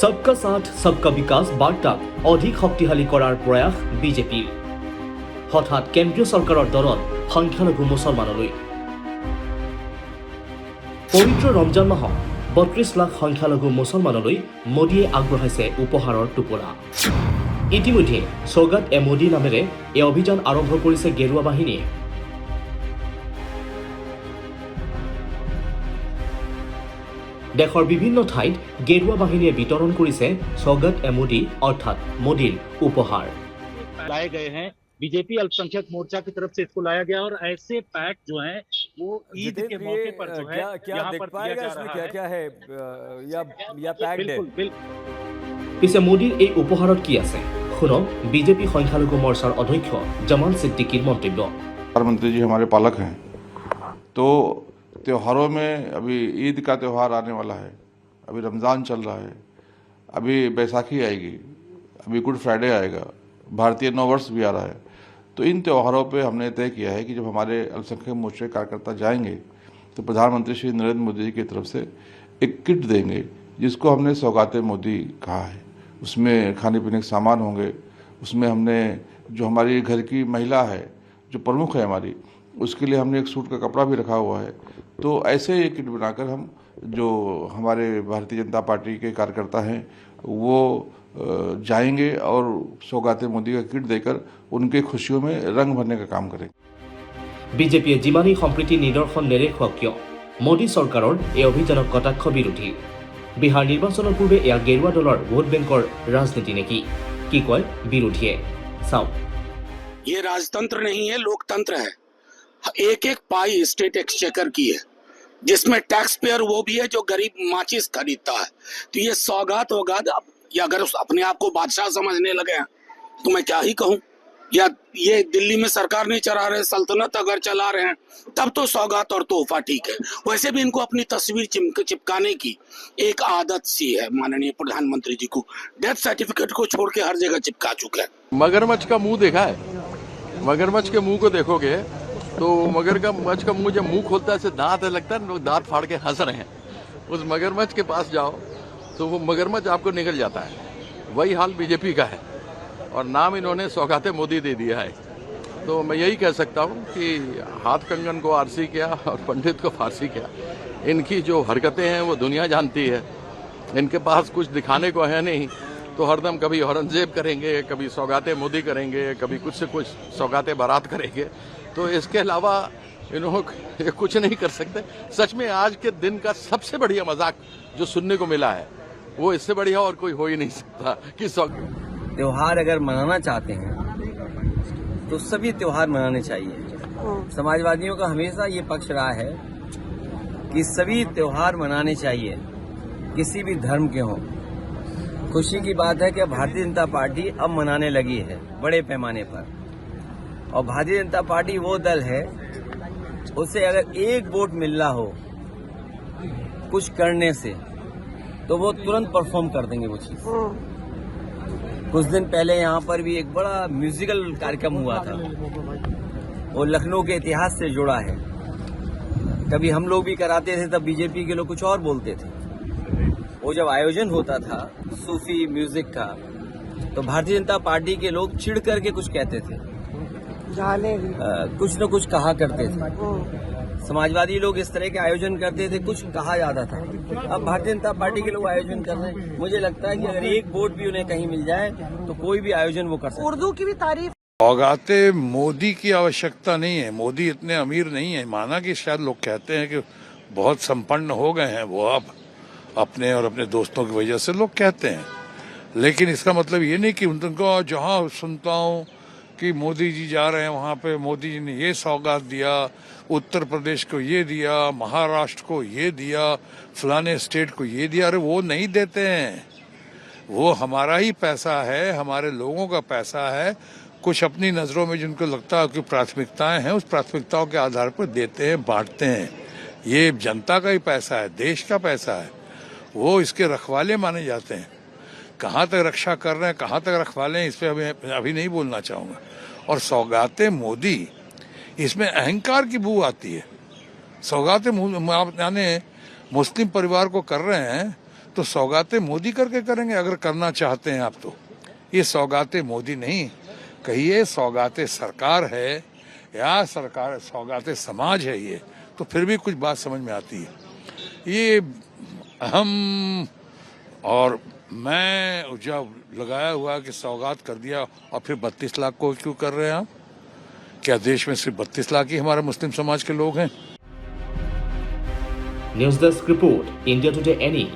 सबका साथ सबका বিকাশ বাৰ্তাক অধিক শক্তিশালী কৰাৰ প্ৰয়াস বিজেপিৰ হঠাৎ কেন্দ্ৰীয় চৰকাৰৰ দলত সংখ্যালঘু মুছলমানলৈ পবিত্ৰ ৰমজান মাহত ৩২ লাখ সংখ্যালঘু মুছলমানলৈ মোদীয়ে আগবঢ়াইছে উপহাৰৰ টোপোলা। ইতিমধ্যে সৌগাত মোদী নামেৰে এই অভিযান আৰম্ভ কৰিছে গেৰুৱা বাহিনীয়ে। দেশৰ বিভিন্ন ঠাইত গেৰুৱা বাহিনীয়ে বিতৰণ কৰিছে সৌগাত মোদী অৰ্থাৎ মোদীৰ উপহাৰ। लाए गए हैं बीजेपी अल्पसंख्यक मोर्चा की तरफ से इसको लाया गया और ऐसे पैक जो हैं वो ईद के मौके पर जो है यहाँ पर दिया जा रहा है। क्या है या पैक बिल्कुल পিছে মোদীৰ এই উপহাৰত কি আছে শুনক বিজেপি সংখ্যালঘু মৰ্চাৰ অধ্যক্ষ জামাল সিদ্দিকীৰ মন্তব্য। प्रधानमंत्री जी हमारे पालक हैं, तो त्योहारों में अभी ईद का त्यौहार आने वाला है, अभी रमज़ान चल रहा है, अभी बैसाखी आएगी, अभी गुड फ्राइडे आएगा, भारतीय नव वर्ष भी आ रहा है। तो इन त्योहारों पे हमने तय किया है कि जब हमारे अल्पसंख्यक मोर्चे कार्यकर्ता जाएंगे तो प्रधानमंत्री श्री नरेंद्र मोदी जी की तरफ से एक किट देंगे जिसको हमने सौगाते मोदी कहा है। उसमें खाने पीने के सामान होंगे, उसमें हमने जो हमारी घर की महिला है जो प्रमुख है हमारी, उसके लिए हमने एक सूट का कपड़ा भी रखा हुआ है। तो ऐसे एक किट बनाकर हम जो हमारे भारतीय जनता पार्टी के कार्यकर्ता हैं वो जाएंगे और सौगाते मोदी का किट देकर उनके खुशियों में रंग भरने का काम करेंगे। বিজেপিয়ে যিমানেই সম্প্ৰীতি নিদৰ্শন নেদেখুৱাক কিয় মোদী চৰকাৰৰ এই অভিযানক কটাক্ষ বিৰোধী। বিহাৰ নিৰ্বাচনৰ পূৰ্বে এয়া গেৰুৱা দলৰ ভোট বেংকৰ ৰাজনীতি নেকি কি কয় বিৰোধীয়ে চাওক। ये राजतंत्र नहीं है, लोकतंत्र है। एक एक पाई स्टेट एक्सचेकर की है, जिसमें टैक्स पेयर वो भी है जो गरीब माचिस खरीदता है। तो ये सौगात वौगात या अगर अपने आप को बादशाह समझने लगे हैं तो मैं क्या ही कहूँ। या ये दिल्ली में सरकार नहीं चला रहे, सल्तनत अगर चला रहे हैं तब तो सौगात और तोहफा ठीक है। वैसे भी इनको अपनी तस्वीर चिपकाने की एक आदत सी है। माननीय प्रधानमंत्री जी को डेथ सर्टिफिकेट को छोड़ के हर जगह चिपका चुका है। मगरमच्छ का मुंह देखा है? मगरमच्छ के मुंह को देखोगे तो मगरमच्छ का मुंह जब मुंह खोलता है दांत लगता है, लोग दांत फाड़ के हंस रहे हैं। उस मगरमच्छ के पास जाओ तो वो मगरमच्छ आपको निकल जाता है। वही हाल बीजेपी का है और नाम इन्होंने सौगाते मोदी दे दिया है। तो मैं यही कह सकता हूँ कि हाथ कंगन को आरसी किया और पंडित को फारसी किया। इनकी जो हरकतें हैं वो दुनिया जानती है। इनके पास कुछ दिखाने को है नहीं, तो हरदम कभी औरंगजेब करेंगे, कभी सौगाते मोदी करेंगे, कभी कुछ से कुछ सौगाते बारात करेंगे। तो इसके अलावा इन्होंने कुछ नहीं कर सकते। सच में आज के दिन का सबसे बढ़िया मजाक जो सुनने को मिला है वो इससे बढ़िया और कोई हो ही नहीं सकता कि त्योहार अगर मनाना चाहते हैं तो सभी त्योहार मनाने चाहिए। समाजवादियों का हमेशा ये पक्ष रहा है कि सभी त्योहार मनाने चाहिए, किसी भी धर्म के हों। खुशी की बात है कि भारतीय जनता पार्टी अब मनाने लगी है बड़े पैमाने पर, और भारतीय जनता पार्टी वो दल है उसे अगर एक वोट मिल रहा हो कुछ करने से तो वो तुरंत परफॉर्म कर देंगे वो चीज। कुछ दिन पहले यहाँ पर भी एक बड़ा म्यूजिकल कार्यक्रम हुआ था, वो लखनऊ के इतिहास से जुड़ा है। कभी हम लोग भी कराते थे तब बीजेपी के लोग कुछ और बोलते थे। वो जब आयोजन होता था सूफी म्यूजिक का तो भारतीय जनता पार्टी के लोग चिढ़ करके कुछ कहते थे, कुछ न कुछ कहा करते थे। समाजवादी लोग इस तरह के आयोजन करते थे, कुछ कहा जाता था। अब भारतीय जनता पार्टी के लोग आयोजन कर रहे हैं। मुझे लगता है कि अगर एक वोट भी उन्हें कहीं मिल जाए तो कोई भी आयोजन वो कर सकते। उर्दू की भी तारीफ। सौगाते मोदी की आवश्यकता नहीं है। मोदी इतने अमीर नहीं है। माना कि शायद लोग कहते हैं कि बहुत संपन्न हो गए हैं वो अब अपने और अपने दोस्तों की वजह से लोग कहते हैं, लेकिन इसका मतलब ये नहीं कि उनको जहाँ सुनता हूँ कि मोदी जी जा रहे हैं वहाँ पे मोदी जी ने ये सौगात दिया, उत्तर प्रदेश को ये दिया, महाराष्ट्र को ये दिया, फलाने स्टेट को ये दिया। अरे वो नहीं देते हैं, वो हमारा ही पैसा है, हमारे लोगों का पैसा है। कुछ अपनी नज़रों में जिनको लगता है कि प्राथमिकताएं हैं उस प्राथमिकताओं के आधार पर देते हैं, बांटते हैं। ये जनता का ही पैसा है, देश का पैसा है, वो इसके रखवाले माने जाते हैं। कहाँ तक रक्षा कर रहे हैं, कहाँ तक रखवाले हैं, इस पर अभी नहीं बोलना चाहूँगा। और सौगाते मोदी, इसमें अहंकार की बू आती है। सौगाते यानी मुस्लिम परिवार को कर रहे हैं तो सौगातें मोदी करके करेंगे अगर करना चाहते हैं आप तो। ये सौगातें मोदी नहीं, कहिए सौगातें सरकार है या सरकार सौगातें समाज है, ये तो फिर भी कुछ बात समझ में आती है। ये हम और मैं जब लगाया हुआ कि सौगात कर दिया और फिर 32 लाख को क्यों कर रहे हैं आप? क्या देश में सिर्फ 32 लाख ही हमारे मुस्लिम समाज के लोग हैं? News desk report, India today NE।